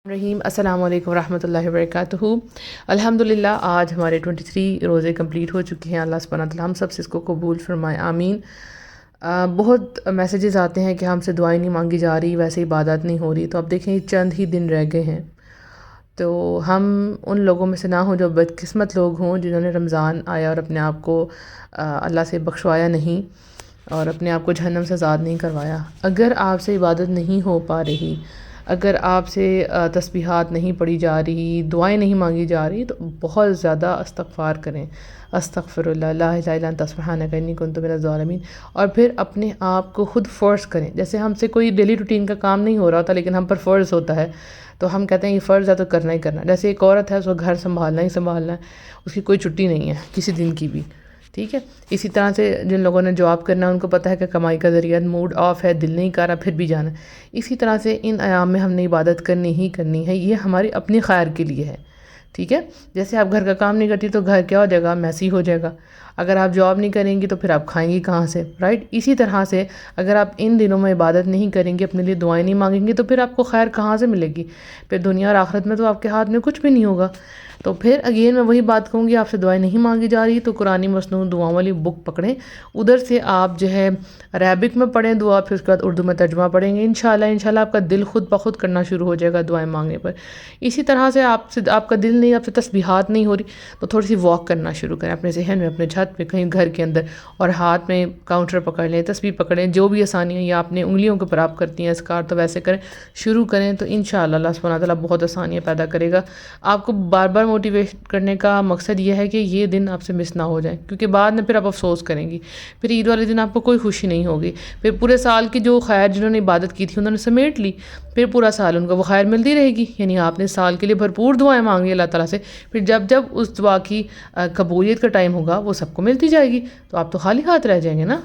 رحیم السلام علیکم ورحمۃ اللہ وبرکاتہ۔ الحمدللہ آج ہمارے 23 روزے کمپلیٹ ہو چکے ہیں۔ اللہ سبحانہ وتعالیٰ ہم سب سے اس کو قبول فرمائے، آمین۔ بہت میسیجز آتے ہیں کہ ہم سے دعائیں نہیں مانگی جا رہی، ویسے عبادت نہیں ہو رہی، تو اب دیکھیں چند ہی دن رہ گئے ہیں، تو ہم ان لوگوں میں سے نہ ہوں جو بدقسمت لوگ ہوں جنہوں نے رمضان آیا اور اپنے آپ کو اللہ سے بخشوایا نہیں اور اپنے آپ کو جہنم سے آزاد نہیں کروایا۔ اگر آپ سے عبادت نہیں ہو پا رہی، اگر آپ سے تسبیحات نہیں پڑھی جا رہی، دعائیں نہیں مانگی جا رہی، تو بہت زیادہ استغفار کریں۔ استغفر اللہ لا الہ الا انت سبحانک انی کنت من الظالمین، اور پھر اپنے آپ کو خود فورس کریں۔ جیسے ہم سے کوئی ڈیلی روٹین کا کام نہیں ہو رہا ہوتا لیکن ہم پر فرض ہوتا ہے، تو ہم کہتے ہیں یہ فرض ہے تو کرنا ہی کرنا۔ جیسے ایک عورت ہے، اس کو گھر سنبھالنا ہی سنبھالنا ہے، اس کی کوئی چھٹی نہیں ہے کسی دن کی بھی، ٹھیک ہے۔ اسی طرح سے جن لوگوں نے جاب کرنا ہے ان کو پتہ ہے کہ کمائی کا ذریعہ، موڈ آف ہے، دل نہیں کر رہا، پھر بھی جانا ہے۔ اسی طرح سے ان ایام میں ہم نے عبادت کرنی ہی کرنی ہے، یہ ہماری اپنی خیر کے لیے ہے، ٹھیک ہے۔ جیسے آپ گھر کا کام نہیں کرتی تو گھر کیا ہو جائے گا، میسی ہو جائے گا۔ اگر آپ جاب نہیں کریں گی تو پھر آپ کھائیں گی کہاں سے، رائٹ؟ اسی طرح سے اگر آپ ان دنوں میں عبادت نہیں کریں گے، اپنے لیے دعائیں نہیں مانگیں گے، تو پھر آپ کو خیر کہاں سے ملے گی؟ پھر دنیا اور آخرت میں تو آپ کے ہاتھ میں کچھ بھی نہیں ہوگا۔ تو پھر اگین میں وہی بات کہوں گی، آپ سے دعائیں نہیں مانگی جا رہی تو قرآن مسنون دعاؤں والی بک پکڑیں، ادھر سے آپ جو ہے عربک میں پڑھیں دعا، پھر اس کے بعد اردو میں ترجمہ پڑھیں گے، انشاءاللہ آپ کا دل خود بخود کرنا شروع ہو جائے گا دعائیں مانگنے پر۔ اسی طرح سے آپ کا دل نہیں، آپ سے تسبیحات نہیں ہو رہی تو تھوڑی سی واک کرنا شروع کریں اپنے ذہن میں، اپنے چھت پہ، کہیں گھر کے اندر، اور ہاتھ میں کاؤنٹر پکڑ لیں، تسبیح پکڑیں، جو بھی آسانی ہے، یا اپنے انگلیوں کے اوپر آپ کرتی ہیں اذکار تو ویسے کریں، شروع کریں، تو انشاءاللہ اللہ سبحانہ تعالیٰ بہت آسانیاں پیدا کرے گا۔ آپ کو بار بار موٹیویٹ کرنے کا مقصد یہ ہے کہ یہ دن آپ سے مس نہ ہو جائیں، کیونکہ بعد میں پھر آپ افسوس کریں گی، پھر عید والے دن آپ کو کوئی خوشی نہیں ہوگی، پھر پورے سال کی جو خیر جنہوں نے عبادت کی تھی انہوں نے سمیٹ لی، پھر پورا سال ان کو وہ خیر ملتی رہے گی، یعنی آپ نے سال کے لیے بھرپور دعائیں مانگی اللہ تعالیٰ سے، پھر جب اس دعا کی قبولیت کا ٹائم ہوگا وہ سب کو ملتی جائے گی، تو آپ تو خالی ہاتھ رہ جائیں گے نا۔